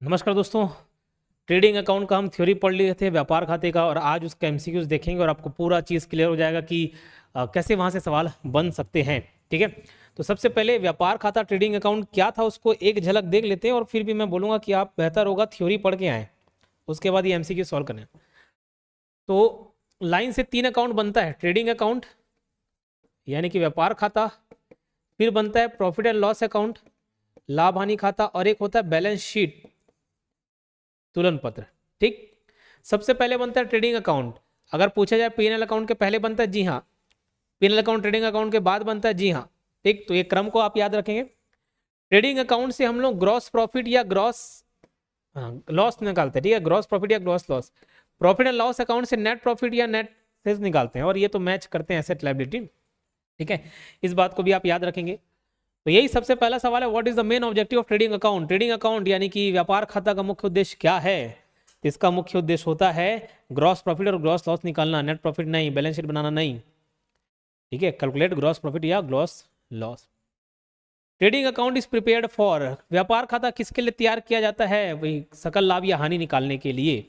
नमस्कार दोस्तों। Trading account का हम थ्योरी पढ़ लिए थे, व्यापार खाते का, और आज उसका एमसीक्यूज देखेंगे और आपको पूरा चीज़ क्लियर हो जाएगा कि कैसे वहाँ से सवाल बन सकते हैं। ठीक है, तो सबसे पहले व्यापार खाता ट्रेडिंग अकाउंट क्या था उसको एक झलक देख लेते हैं, और फिर भी मैं बोलूँगा कि आप बेहतर होगा थ्योरी पढ़ के आएँ, उसके बाद ये एमसीक्यू सॉल्व करें। तो लाइन से 3 अकाउंट बनता है। ट्रेडिंग अकाउंट यानी कि व्यापार खाता, फिर बनता है प्रॉफिट एंड लॉस अकाउंट, लाभ हानि खाता, और एक होता है बैलेंस शीट, तुलन पत्र। ठीक, सबसे पहले बनता है ट्रेडिंग अकाउंट। अगर पूछा जाए पीएनएल अकाउंट के पहले बनता है, जी हाँ। पीएनएल अकाउंट ट्रेडिंग अकाउंट के बाद बनता है, जी हाँ। ठीक, तो ये क्रम को आप याद रखेंगे। ट्रेडिंग अकाउंट से हम लोग ग्रॉस प्रॉफिट या ग्रॉस लॉस निकालते हैं। ठीक है, ग्रॉस प्रॉफिट या gross loss. Profit and loss account से नेट प्रॉफिट या नेट सेल्स निकालते हैं, और ये तो मैच करते हैं एसेट लायबिलिटी। ठीक है, इस बात को भी आप याद रखेंगे। तो यही सबसे पहला सवाल है, what is the main objective of trading account. Trading account यानी कि व्यापार खाता का मुख्य उद्देश्य क्या है। तो इसका मुख्य उद्देश्य होता है ग्रॉस प्रॉफिट और ग्रॉस लॉस निकालना, नेट प्रॉफिट नहीं, बैलेंस शीट बनाना नहीं। ठीक है, कैलकुलेट ग्रॉस प्रॉफिट या gross loss. Trading account is prepared for, व्यापार खाता किसके लिए तैयार किया जाता है, वही सकल लाभ या हानि निकालने के लिए।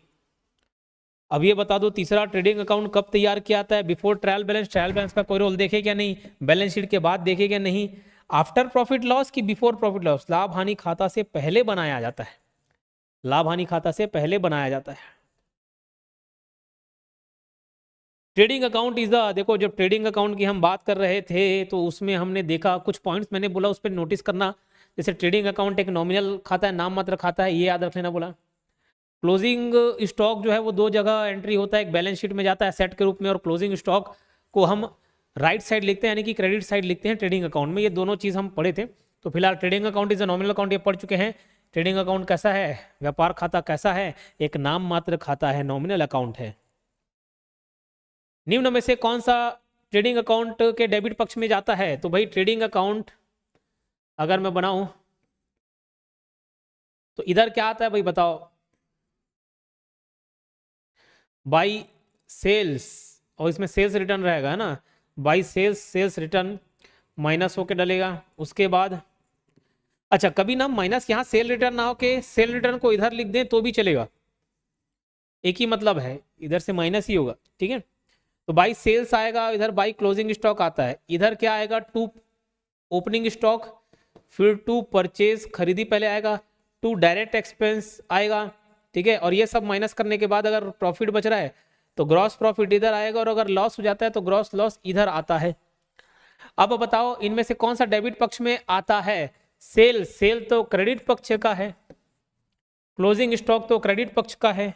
अब ये बता दो, तीसरा, ट्रेडिंग अकाउंट कब तैयार किया जाता है, before trial balance. Trial balance का कोई रोल देखे क्या नहीं, बैलेंस शीट के बाद देखे क्या नहीं, आफ्टर प्रॉफिट लॉस की बिफोर प्रॉफिट लॉस। लाभ हानि खाता से पहले बनाया जाता है, लाभ हानि खाता से पहले बनाया जाता है। ट्रेडिंग अकाउंट इज द, देखो जब ट्रेडिंग अकाउंट की हम बात कर रहे थे तो उसमें हमने देखा कुछ पॉइंट्स मैंने बोला उस पर नोटिस करना। जैसे ट्रेडिंग अकाउंट एक नॉमिनल खाता है, नाम मात्र खाता है, ये याद रख लेना बोला। क्लोजिंग स्टॉक जो है वो दो जगह एंट्री होता है, एक बैलेंस शीट में जाता है सेट के रूप में, और क्लोजिंग स्टॉक को हम राइट साइड लिखते हैं यानी कि क्रेडिट साइड लिखते हैं ट्रेडिंग अकाउंट में। ये दोनों चीज़ हम पढ़े थे। तो फिलहाल trading account is a nominal account ये पढ़ चुके हैं। ट्रेडिंग अकाउंट कैसा है, व्यापार खाता कैसा है, एक नाम मात्र खाता है, नॉमिनल अकाउंट है। निम्न में से कौन सा ट्रेडिंग अकाउंट के डेबिट पक्ष में जाता है। तो भाई ट्रेडिंग अकाउंट अगर मैं बनाऊं तो इधर क्या आता है भाई बताओ, बाई सेल्स, और इसमें सेल्स रिटर्न रहेगा है ना, by sales, sales return minus होके डलेगा। उसके बाद अच्छा, कभी ना माइनस यहाँ सेल रिटर्न ना हो के सेल रिटर्न को इधर लिख दें तो भी चलेगा, एक ही मतलब है, इधर से माइनस ही होगा। ठीक है, तो बाई सेल्स आएगा, इधर बाई क्लोजिंग स्टॉक आता है, इधर क्या आएगा, टू ओपनिंग स्टॉक, फिर टू परचेज खरीदी पहले आएगा, टू डायरेक्ट एक्सपेंस आएगा। ठीक है, और ये सब माइनस करने के बाद अगर प्रॉफिट बच रहा है तो ग्रॉस प्रॉफिट इधर आएगा, और अगर लॉस हो जाता है तो ग्रॉस लॉस इधर आता है। अब बताओ इनमें से कौन सा डेबिट पक्ष में आता है। सेल, सेल तो क्रेडिट पक्ष का है, क्लोजिंग स्टॉक तो क्रेडिट पक्ष का है,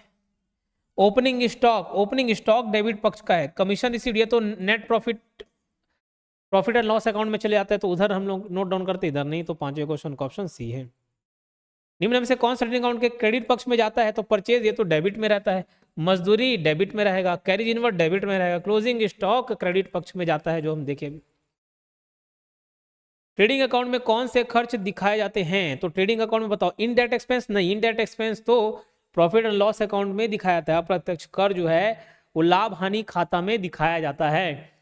opening stock, opening stock debit पक्ष का है, कमीशन रिसीव्ड ये तो net profit, profit and loss account में चले जाते हैं तो उधर हम लोग नोट डाउन करते, इधर नहीं। तो पांचवें क्वेश्चन का ऑप्शन सी है। निम्न में से कौन सा ट्रेडिंग अकाउंट के क्रेडिट पक्ष में जाता है। तो परचेज ये तो डेबिट में रहता है, मजदूरी डेबिट में रहेगा, कैरिज इनवर्ड डेबिट में रहेगा, क्लोजिंग स्टॉक क्रेडिट पक्ष में जाता है, जो हम देखे अभी। ट्रेडिंग अकाउंट में कौन से खर्च दिखाए जाते हैं। तो ट्रेडिंग अकाउंट में बताओ, इनडायरेक्ट एक्सपेंस नहीं, इनडायरेक्ट एक्सपेंस तो प्रॉफिट एंड लॉस अकाउंट में दिखाया जाता है, अप्रत्यक्ष कर जो है वो लाभ हानि खाता में दिखाया जाता है।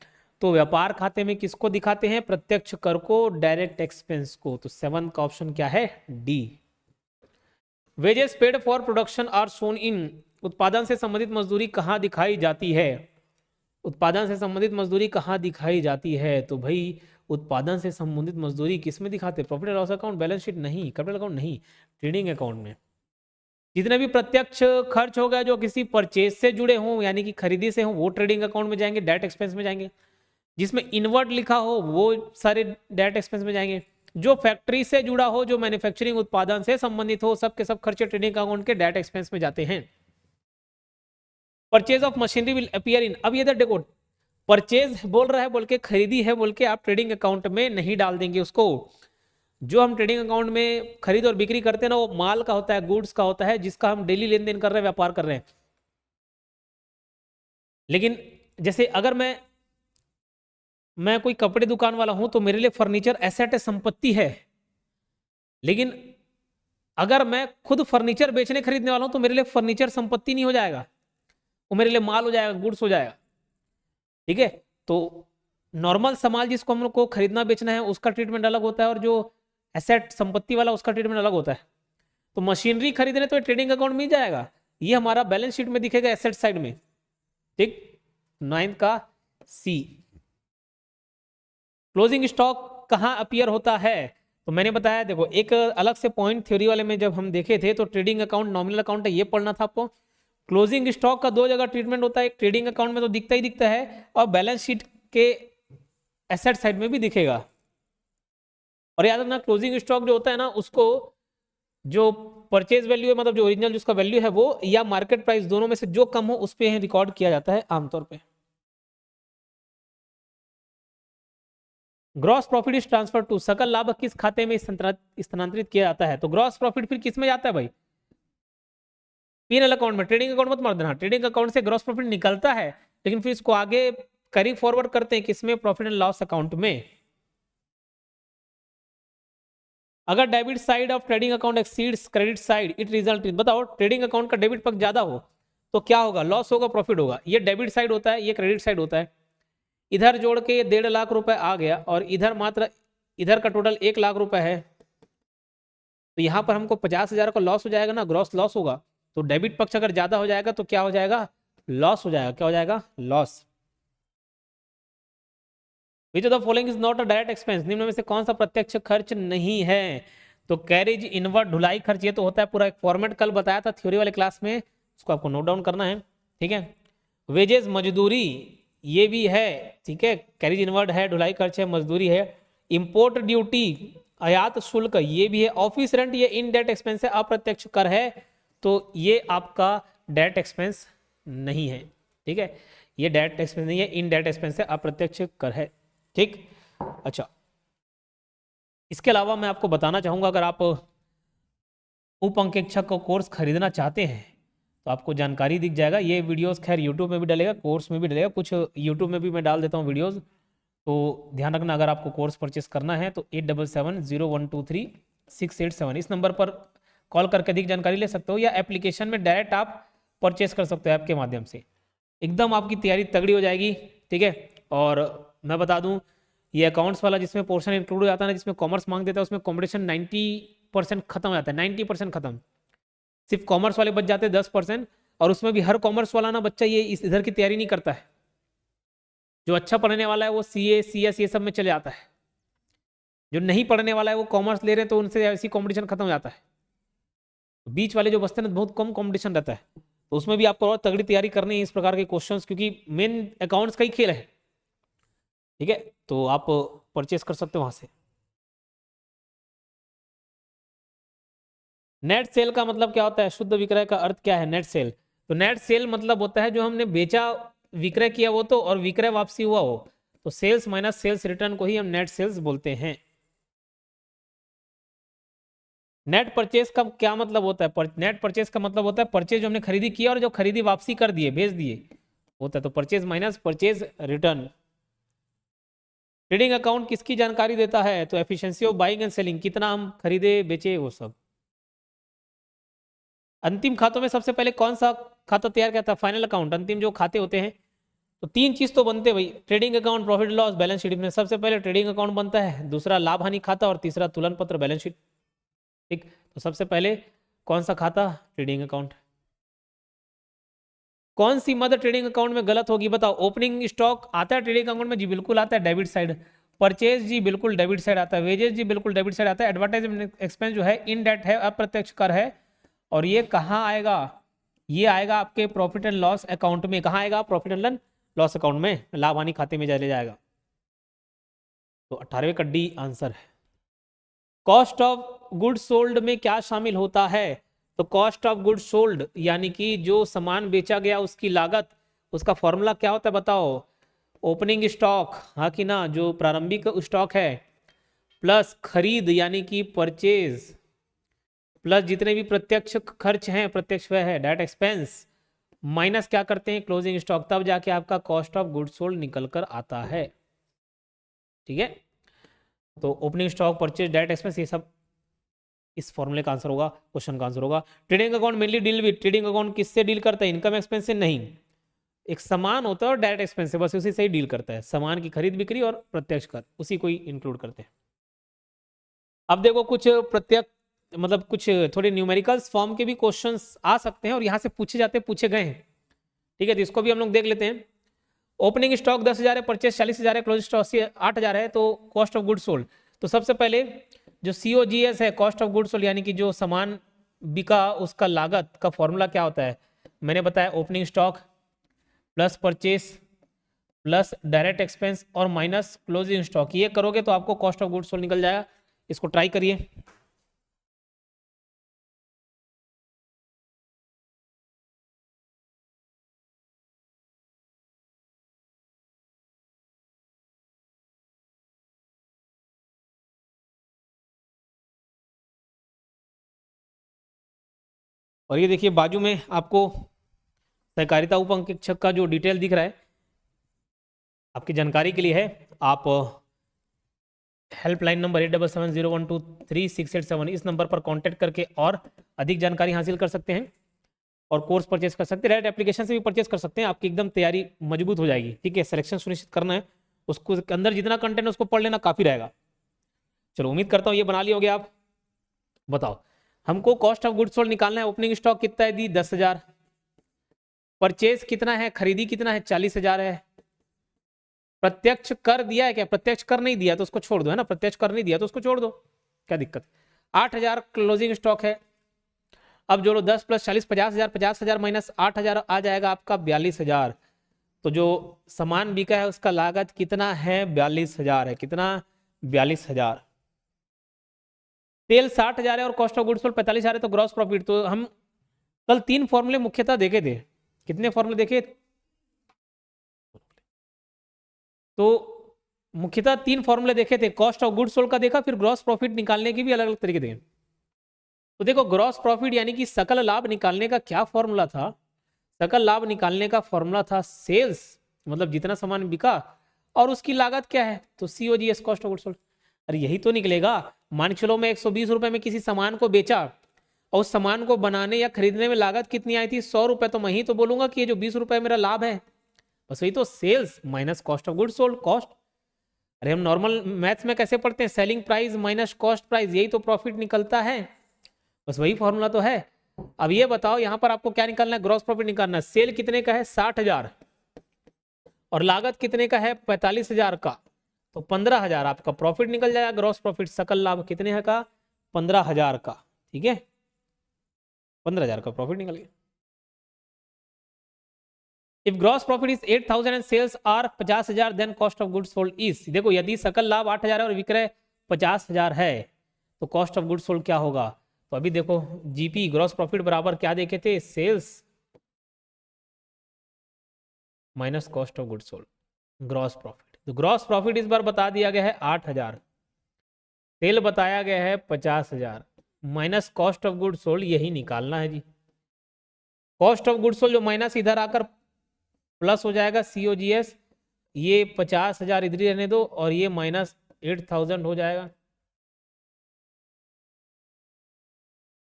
तो व्यापार खाते में किसको दिखाते हैं, प्रत्यक्ष कर को, डायरेक्ट एक्सपेंस को। तो 7 का ऑप्शन क्या है, D. Wages paid for production are shown in, उत्पादन से संबंधित मजदूरी कहाँ दिखाई जाती है। उत्पादन से संबंधित मजदूरी कहाँ दिखाई जाती है। तो भाई उत्पादन से संबंधित मजदूरी किस में दिखाते हैं, profit and loss account, balance sheet नहीं, कैपिटल अकाउंट नहीं, ट्रेडिंग अकाउंट में। जितने भी प्रत्यक्ष खर्च हो गए जो किसी परचेज से जुड़े हों यानी कि खरीदी से हों वो ट्रेडिंग अकाउंट में जाएंगे, डायरेक्ट एक्सपेंस में जाएंगे। जिसमें इनवर्ट लिखा हो वो सारे डायरेक्ट एक्सपेंस में जाएंगे। जो फैक्ट्री से जुड़ा हो, जो मैन्युफैक्चरिंग उत्पादन से संबंधित हो, सब के सब खर्चे ट्रेडिंग अकाउंट के डायरेक्ट एक्सपेंस में जाते हैं। Purchase of machinery will appear in, अब ये देखो परचेज बोल रहा है बोल के, खरीदी है बोल के आप ट्रेडिंग अकाउंट में नहीं डाल देंगे उसको। जो हम ट्रेडिंग अकाउंट में खरीद और बिक्री करते हैं ना, वो माल का होता है, गुड्स का होता है, जिसका हम डेली लेन देन कर रहे हैं, व्यापार कर रहे हैं। लेकिन जैसे अगर मैं कोई कपड़े दुकान वाला हूं तो मेरे लिए फर्नीचर एसेट है, संपत्ति है। लेकिन अगर मैं खुद फर्नीचर बेचने खरीदने वाला हूं तो मेरे लिए फर्नीचर संपत्ति नहीं हो जाएगा, वो मेरे लिए माल हो जाएगा, गुड्स हो जाएगा। ठीक है, तो नॉर्मल सामान जिसको हम लोग को खरीदना बेचना है उसका ट्रीटमेंट अलग होता है, और जो एसेट संपत्ति वाला उसका ट्रीटमेंट अलग होता है। तो मशीनरी खरीदने तो ट्रेडिंग अकाउंट मिल जाएगा, ये हमारा बैलेंस शीट में दिखेगा एसेट साइड में। ठीक, 9 का सी। क्लोजिंग स्टॉक कहां अपीयर होता है? तो मैंने बताया, देखो एक अलग से पॉइंट थ्योरी वाले में जब हम देखे थे तो ट्रेडिंग अकाउंट नॉमिनल अकाउंट है, ये पढ़ना था आपको। क्लोजिंग स्टॉक का दो जगह ट्रीटमेंट होता है, एक ट्रेडिंग अकाउंट में तो दिखता ही दिखता है, और बैलेंस शीट के एसेट साइड में भी दिखेगा। और याद रखना क्लोजिंग स्टॉक जो होता है ना, उसको जो परचेज वैल्यू है, मतलब जो ओरिजिनल जिसका वैल्यू है वो, या मार्केट प्राइस, दोनों में से जो कम हो उस पर रिकॉर्ड किया जाता है आमतौर पे। Gross profit is transfer to, सकल लाभ किस खाते में स्थानांतरित किया जाता है? तो ग्रॉस प्रॉफिट फिर किस में जाता है भाई? पीएनएल अकाउंट में। ट्रेडिंग अकाउंट मत मार देना, ट्रेडिंग अकाउंट से ग्रॉस प्रॉफिट निकलता है, लेकिन फिर इसको आगे कैरी फॉरवर्ड करते हैं किसमें? प्रॉफिट एंड लॉस अकाउंट में। अगर debit side of trading account exceeds credit side, it result in, बताओ ट्रेडिंग अकाउंट का डेबिट पक्ष ज्यादा हो तो क्या होगा? लॉस होगा, प्रॉफिट होगा। ये डेबिट साइड होता है, ये क्रेडिट साइड होता है। इधर जोड़ के 1.5 लाख रुपए आ गया, और इधर मात्र इधर का टोटल 1 लाख रुपए है, तो यहां पर हमको 50,000 का लॉस हो जाएगा ना, ग्रॉस लॉस होगा। तो डेबिट पक्ष अगर ज्यादा हो जाएगा तो क्या हो जाएगा? लॉस हो जाएगा। क्या हो जाएगा? Loss. Which of the following is not a direct expense, निम्न में से कौन सा प्रत्यक्ष खर्च नहीं है? तो कैरेज इनवर्ड, ढुलाई खर्च, ये तो होता है पूरा एक फॉर्मेट, कल बताया था थ्योरी वाले क्लास में, उसको आपको नोट डाउन करना है। ठीक है, वेजेस मजदूरी ये भी है, ठीक है, कैरेज इनवर्ड है, ढुलाई खर्च है, मजदूरी है। इंपोर्ट ड्यूटी, आयात शुल्क, ये भी है। ऑफिस रेंट ये इनडायरेक्ट एक्सपेंस है, अप्रत्यक्ष कर है, तो ये आपका डायरेक्ट एक्सपेंस नहीं है। ठीक है, ये डायरेक्ट एक्सपेंस नहीं है, इनडायरेक्ट एक्सपेंस है, अप्रत्यक्ष कर है। ठीक, अच्छा, इसके अलावा मैं आपको बताना चाहूंगा, अगर आप उप अंकेक्षक का कोर्स खरीदना चाहते हैं तो आपको जानकारी दिख जाएगा। ये वीडियोस खैर यूट्यूब में भी डलेगा, कोर्स में भी डलेगा, कुछ यूट्यूब में भी मैं डाल देता हूँ वीडियोस, तो ध्यान रखना। अगर आपको कोर्स परचेस करना है तो 8770123687 इस नंबर पर कॉल करके अधिक जानकारी ले सकते हो, या एप्लीकेशन में डायरेक्ट आप परचेस कर सकते हो ऐप के माध्यम से। एकदम आपकी तैयारी तगड़ी हो जाएगी। ठीक है, और मैं बता दूं, ये अकाउंट्स वाला जिसमें पोर्शन इंक्लूड हो जाता है ना, जिसमें कॉमर्स मांग देता है, उसमें कॉम्पिटिशन 90% खत्म हो जाता है, 90% खत्म। सिर्फ कॉमर्स वाले बच जाते हैं 10%, और उसमें भी हर कॉमर्स वाला ना बच्चा ये इधर की तैयारी नहीं करता है। जो अच्छा पढ़ने वाला है वो सीए सीएस ये सब में चले जाता है, जो नहीं पढ़ने वाला है वो कॉमर्स ले रहे हैं तो उनसे ऐसी कॉम्पिटिशन खत्म हो जाता है। बीच वाले जो बचते हैं ना, बहुत कम कॉम्पिटिशन रहता है, तो उसमें भी आपको और तगड़ी तैयारी करनी है इस प्रकार के क्वेश्चंस, क्योंकि मेन अकाउंट्स का ही खेल है। ठीक है, तो आप परचेस कर सकते हो वहां से। नेट सेल का मतलब क्या होता है? शुद्ध विक्रय का अर्थ क्या है? नेट सेल, तो नेट सेल मतलब होता है जो हमने बेचा, विक्रय किया वो तो, और विक्रय वापसी हुआ हो, तो सेल्स माइनस सेल्स रिटर्न को ही हम नेट सेल्स बोलते हैं। नेट परचेज का क्या मतलब होता है? नेट परचेज का मतलब होता है परचेज जो हमने खरीदी किया और जो खरीदी वापसी कर दिए, भेज दिए, होता है। तो purchase minus purchase return. Trading account किसकी जानकारी देता है? तो efficiency of buying and selling, कितना हम खरीदे बेचे वो सब। अंतिम खातों में सबसे पहले कौन सा खाता तैयार किया था? Final account. अंतिम जो खाते होते हैं तो 3 चीज तो बनते हैं भाई, trading account, profit loss, balance sheet में। सबसे पहले ट्रेडिंग अकाउंट बनता है, दूसरा लाभ हानि खाता, और तीसरा तुलन पत्र बैलेंस शीट। ठीक, तो सबसे पहले कौन सा खाता? Trading account. कौन सी मद ट्रेडिंग अकाउंट में गलत होगी? बताओ। ओपनिंग स्टॉक आता है ट्रेडिंग अकाउंट में? जी बिल्कुल आता है, डेबिट साइड। परचेज जी बिल्कुल डेबिट साइड आता है। वेजेज जी बिल्कुल डेबिट साइड आता है। एडवर्टाइजमेंट एक्सपेंस जो है इनडायरेक्ट है, अप्रत्यक्ष कर है, और ये कहाँ आएगा? ये आएगा आपके प्रॉफिट एंड लॉस अकाउंट में। कहाँ आएगा? प्रॉफिट एंड लॉस अकाउंट में, लाभ हानि खाते में चले जाएगा। तो 18वें का डी आंसर है। कॉस्ट ऑफ गुड्स सोल्ड में क्या शामिल होता है? तो कॉस्ट ऑफ गुड्स सोल्ड यानी कि जो सामान बेचा गया उसकी लागत, उसका फॉर्मूला क्या होता है बताओ? ओपनिंग स्टॉक, हाँ कि ना, जो प्रारंभिक स्टॉक है, प्लस खरीद यानी कि परचेज, प्लस जितने भी प्रत्यक्ष खर्च हैं, प्रत्यक्ष व्यय है, डायरेक्ट एक्सपेंस, माइनस क्या करते हैं? क्लोजिंग स्टॉक, तब जाके आपका कॉस्ट ऑफ गुड्स सोल्ड निकल कर आता है। ठीक है, तो opening stock, purchase, direct expense, ये सब इस फॉर्मूले का आंसर होगा, क्वेश्चन का आंसर होगा। Trading account mainly deal with, trading account किससे डील करता है? इनकम एक्सपेंस से नहीं, एक सामान होता है और डायरेक्ट एक्सपेंस से, बस उसी से ही डील करता है। सामान की खरीद बिक्री और प्रत्यक्ष कर, उसी को ही इंक्लूड करते हैं। अब देखो कुछ प्रत्यक्ष मतलब कुछ थोड़े न्यूमेरिकल्स फॉर्म के भी क्वेश्चंस आ सकते हैं और यहाँ से पूछे जाते पूछे गए हैं। ठीक है, तो इसको भी हम लोग देख लेते हैं। ओपनिंग स्टॉक 10,000 है, परचेस 40,000 है, क्लोजिंग स्टॉक 8,000 है, तो कॉस्ट ऑफ गुड सोल्ड। तो सबसे पहले जो COGS है, कॉस्ट ऑफ गुड सोल्ड, यानी कि जो सामान बिका उसका लागत का फॉर्मूला क्या होता है, मैंने बताया opening stock plus purchase plus direct expense और माइनस क्लोजिंग स्टॉक। ये करोगे तो आपको कॉस्ट ऑफ गुड सोल्ड निकल जाएगा। इसको ट्राई करिए। और ये देखिए बाजू में आपको सहकारिता उप अंकेक्षक का जो डिटेल दिख रहा है, आपकी जानकारी के लिए है। आप हेल्पलाइन नंबर 8770123687 इस नंबर पर कांटेक्ट करके और अधिक जानकारी हासिल कर सकते हैं और कोर्स परचेस कर सकते हैं। डायरेक्ट एप्लीकेशन से भी परचेस कर सकते हैं, आपकी एकदम तैयारी मजबूत हो जाएगी। ठीक है, सिलेक्शन सुनिश्चित करना है, उसको अंदर जितना कंटेंट है उसको पढ़ लेना काफी रहेगा। चलो, उम्मीद करता हूँ ये बना लिए होगे आप। बताओ, हमको कॉस्ट ऑफ गुड्स सोल्ड निकालना है। ओपनिंग स्टॉक कितना है दी, 10,000। परचेज कितना है, खरीदी कितना है, 40,000 है। प्रत्यक्ष कर दिया है क्या, प्रत्यक्ष कर नहीं दिया तो उसको छोड़ दो, है ना, प्रत्यक्ष कर नहीं दिया तो उसको छोड़ दो, क्या दिक्कत। 8,000 क्लोजिंग स्टॉक है। अब जोड़ो 10 + 40 50,000, 50,000 माइनस 8,000 आ जाएगा आपका 42,000। तो जो सामान बिका है उसका लागत कितना है, 42,000 है। कितना, 42,000। तेल 60,000 है और कॉस्ट ऑफ गुड्स सोल्ड 45,000 है, तो ग्रॉस प्रॉफिट। तो हम कल 3 फॉर्मूले मुख्यतः देखे थे। कितने फॉर्मूले देखे, तो मुख्यतः 3 फॉर्मूले देखे थे। कॉस्ट ऑफ गुड्स सोल्ड का देखा, फिर ग्रॉस प्रॉफिट निकालने के भी अलग अलग तरीके थे। तो देखो, ग्रॉस प्रॉफिट यानी कि सकल लाभ निकालने का क्या फॉर्मूला था, सकल लाभ निकालने का फॉर्मूला था सेल्स, मतलब जितना सामान बिका और उसकी लागत क्या है, तो COGS, cost of goods sold. अरे यही तो निकलेगा। मान के चलो मैं 120 रुपए में किसी सामान को बेचा और उस सामान को बनाने या खरीदने में लागत कितनी आई थी, 100 रुपए, तो मैं ही तो बोलूंगा कि ये जो 20 रुपए मेरा लाभ है, बस वही तो sales minus cost of goods sold, cost. अरे हम नॉर्मल मैथ्स में कैसे पढ़ते हैं, selling price minus cost price, यही तो प्रॉफिट निकलता है, बस वही फॉर्मूला तो है। अब ये बताओ यहां पर आपको क्या निकालना है, ग्रॉस प्रॉफिट निकालना है। सेल कितने का है, 60,000, और लागत कितने का है, 45,000 का, तो 15,000 आपका प्रॉफिट निकल जाएगा। ग्रॉस प्रॉफिट, सकल लाभ कितने है का, 15,000 का। ठीक है, 15,000 का प्रॉफिट निकल गया। If gross profit is 8,000 and sales are 50,000 then cost of goods sold is. देखो, यदि सकल लाभ 8,000 है और विक्रय 50,000 है तो कॉस्ट ऑफ गुड्स सोल्ड क्या होगा। तो अभी देखो, GP ग्रॉस प्रॉफिट बराबर क्या देखे थे, sales minus cost of goods sold, gross profit. तो ग्रॉस प्रॉफिट इस बार बता दिया गया है 8,000, सेल बताया गया है 50,000, minus cost of goods sold, यही निकालना है जी। कॉस्ट ऑफ गुड्स सोल्ड जो माइनस इधर आकर प्लस हो जाएगा COGS, ये 50,000 इधर ही रहने दो और ये माइनस 8,000 हो जाएगा,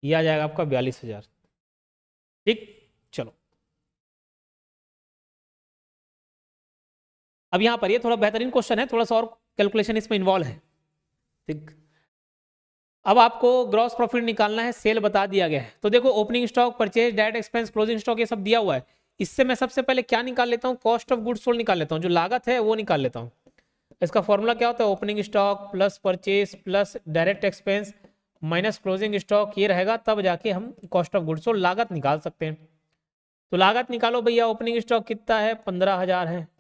ये आ जाएगा आपका 42,000। ठीक, चलो अब यहां पर ये थोड़ा बेहतरीन क्वेश्चन है, थोड़ा सा और कैलकुलेशन इसमें इन्वॉल्व है। ठीक, अब आपको ग्रॉस प्रॉफिट निकालना है, सेल बता दिया गया है। तो देखो, opening stock, purchase, direct expense, closing stock, ये सब दिया हुआ है। इससे मैं सबसे पहले क्या निकाल लेता हूँ, कॉस्ट ऑफ गुड्स सोल्ड निकाल लेता हूँ, जो लागत है वो निकाल लेता हूँ। इसका फॉर्मूला क्या होता है, opening stock plus purchase plus direct expense minus closing stock, ये रहेगा, तब जाके हम कॉस्ट ऑफ गुड्स सोल्ड लागत निकाल सकते हैं। तो लागत निकालो भैया, ओपनिंग स्टॉक कितना है, 15,000 है।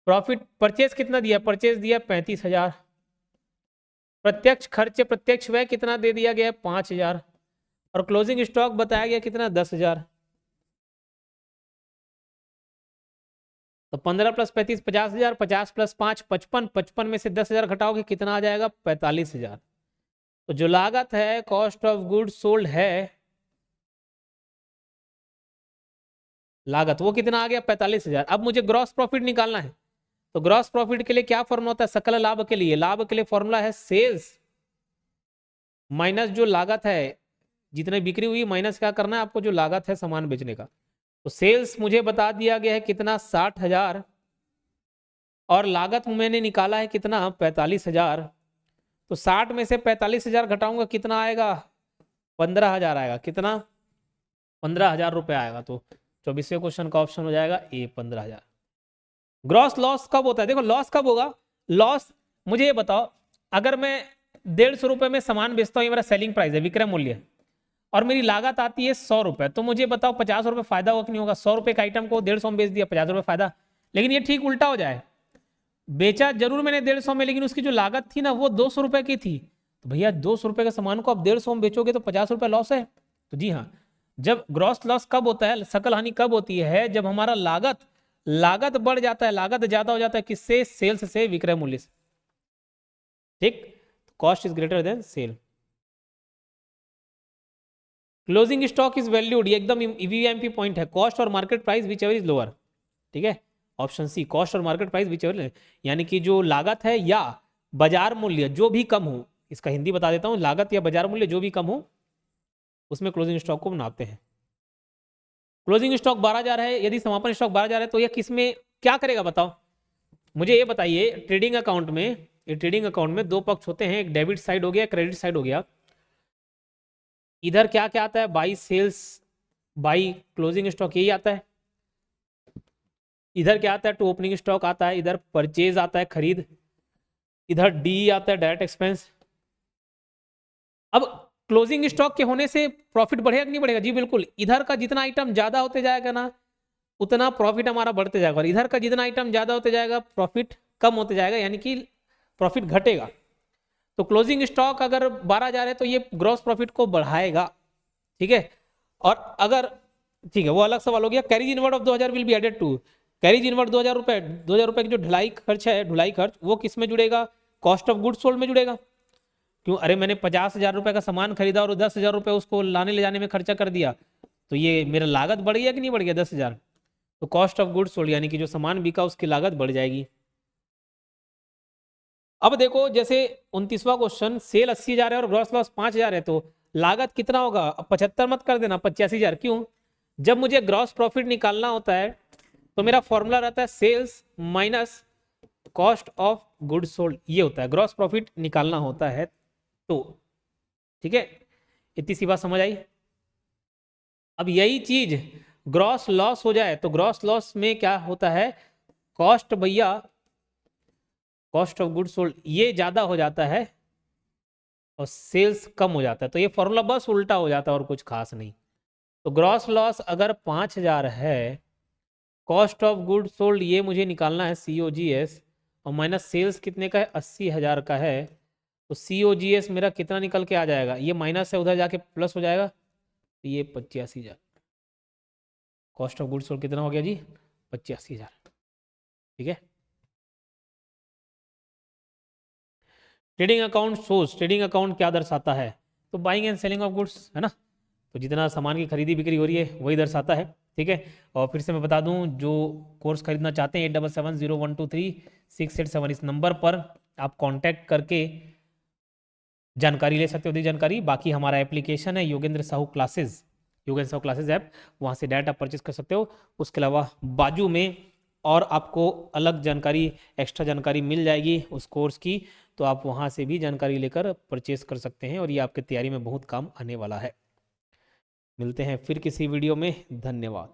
प्रॉफिट, परचेज कितना दिया, परचेज दिया 35,000। प्रत्यक्ष खर्चे, प्रत्यक्ष व्यय कितना दे दिया गया, 5,000। और क्लोजिंग स्टॉक बताया गया कितना, 10,000। तो 15 + 35 50,000, 50 + 5 55, 55 में से 10,000 घटाओगे कितना आ जाएगा, 45,000। तो जो लागत है कॉस्ट ऑफ गुड्स सोल्ड है, लागत वो कितना आ गया, 45,000। अब मुझे ग्रॉस प्रॉफिट निकालना है। तो ग्रॉस प्रॉफिट के लिए क्या फॉर्मूला होता है, सकल लाभ के लिए, लाभ के लिए फॉर्मूला है सेल्स माइनस जो लागत है, जितने बिक्री हुई माइनस क्या करना है आपको, जो लागत है सामान बेचने का। तो सेल्स मुझे बता दिया गया है कितना, 60,000, और लागत मैंने निकाला है कितना, 45,000। तो 60 में से 45,000 घटाऊंगा, कितना आएगा? 15,000 आएगा। कितना? 15,000 रुपये आएगा। तो 24वें क्वेश्चन का ऑप्शन हो जाएगा ए, 15,000। ग्रॉस लॉस कब होता है? देखो लॉस कब होगा? लॉस, मुझे ये बताओ, अगर मैं 150 रुपये में सामान बेचता हूँ, ये मेरा सेलिंग प्राइस है, विक्रय मूल्य, और मेरी लागत आती है 100 रुपये, तो मुझे बताओ 50 रुपये फायदा होगा कि नहीं होगा? 100 रुपये का आइटम को 150 में बेच दिया, 50 रुपये फायदा। लेकिन ये ठीक उल्टा हो जाए, बेचा जरूर मैंने 150 में, लेकिन उसकी जो लागत थी ना वो 200 रुपये की थी। तो भैया 200 रुपये का सामान को आप 150 में बेचोगे तो 50 रुपये लॉस है। तो जी हाँ, जब ग्रॉस लॉस कब होता है, सकल हानि कब होती है? जब हमारा लागत बढ़ जाता है, लागत ज्यादा हो जाता है, किससे? सेल्स से, विक्रय मूल्य से। ठीक, cost is greater than sale. Closing stock is valued, ये एकदम ईवीएमपी पॉइंट है, कॉस्ट और market price whichever is lower. ठीक है, ऑप्शन सी, कॉस्ट और मार्केट प्राइस विच एवर, यानी कि जो लागत है या बाजार मूल्य जो भी कम हो, इसका हिंदी बता देता हूं, लागत या बाजार मूल्य जो भी कम हो उसमें क्लोजिंग स्टॉक को बनाते हैं। क्लोजिंग स्टॉक 12,000 है, यदि समापन स्टॉक 12,000 है तो यह किस में क्या करेगा बताओ मुझे? ये बताइए, ट्रेडिंग अकाउंट में, ये ट्रेडिंग अकाउंट में दो पक्ष होते हैं, एक डेबिट साइड हो गया, क्रेडिट साइड हो गया। इधर क्या क्या आता है? By sales, by closing stock, यही आता है। इधर क्या आता है? टू ओपनिंग स्टॉक आता है, इधर परचेज आता है, खरीद, इधर डी आता है, डायरेक्ट एक्सपेंस। अब क्लोजिंग स्टॉक के होने से प्रॉफिट बढ़ेगा कि नहीं बढ़ेगा? जी बिल्कुल, इधर का जितना आइटम ज्यादा होते जाएगा ना उतना प्रॉफिट हमारा बढ़ते जाएगा, और इधर का जितना आइटम ज्यादा होते जाएगा प्रॉफिट कम होते जाएगा, यानी कि प्रॉफिट घटेगा। तो क्लोजिंग स्टॉक अगर 12,000 है तो ये ग्रॉस प्रॉफिट को बढ़ाएगा। ठीक है, और अगर, ठीक है वो अलग सवाल हो गया। Carriage inward of 2,000 will be added to, carriage inward 2,000 रुपए, 2,000 रुपए की जो ढलाई खर्च है, ढुलाई खर्च, वो किस में जुड़ेगा? कॉस्ट ऑफ गुड्स सोल्ड में जुड़ेगा। क्यों? अरे मैंने 50,000 रुपए का सामान खरीदा और 10,000 रुपए उसको लाने ले जाने में खर्चा कर दिया, तो ये मेरा लागत बढ़ गया कि नहीं बढ़ गया? 10,000, तो कॉस्ट ऑफ गुड्स सोल्ड, यानी कि जो सामान बिका उसकी लागत बढ़ जाएगी। अब देखो जैसे 29वां क्वेश्चन, सेल 80,000 है और ग्रॉस लॉस 5,000 है, तो लागत कितना होगा? अब 75 मत कर देना, 85,000। क्यों? जब मुझे ग्रॉस प्रॉफिट निकालना होता है तो मेरा फॉर्मूला रहता है sales minus cost of goods sold, ये होता है ग्रॉस प्रॉफिट निकालना होता है तो। ठीक है, इतनी सी बात समझ आई। अब यही चीज ग्रॉस लॉस हो जाए तो ग्रॉस लॉस में क्या होता है? कॉस्ट, भैया कॉस्ट ऑफ गुड्स सोल्ड ये ज्यादा हो जाता है और सेल्स कम हो जाता है, तो ये फॉर्मूला बस उल्टा हो जाता है और कुछ खास नहीं। तो ग्रॉस लॉस अगर 5,000 है, कॉस्ट ऑफ गुड सोल्ड ये मुझे निकालना है COGS, और माइनस सेल्स कितने का है? 80,000 का है, तो COGS मेरा कितना निकल के आ जाएगा? ये माइनस है, उधर जाके प्लस हो जाएगा, तो ये 85,000। कॉस्ट ऑफ गुड सोल्ड कितना हो गया जी? 85,000। ठीक है, trading account shows, trading account क्या दर्शाता है? तो buying and selling of goods, है ना, तो जितना सामान की खरीदी बिक्री हो रही है वही दर्शाता है। ठीक है, और फिर से मैं बता दूं, जो कोर्स खरीदना चाहते हैं 8770123687 इस नंबर पर आप कांटेक्ट करके जानकारी ले सकते हो, दी जानकारी। बाकी हमारा एप्लीकेशन है Yogendra Sahu classes, Yogendra Sahu classes app, वहाँ से डायरेक्ट आप परचेज कर सकते हो। उसके अलावा बाजू में और आपको अलग जानकारी, एक्स्ट्रा जानकारी मिल जाएगी उस कोर्स की, तो आप वहाँ से भी जानकारी लेकर परचेज कर सकते हैं, और ये आपके तैयारी में बहुत काम आने वाला है। मिलते हैं फिर किसी वीडियो में, धन्यवाद।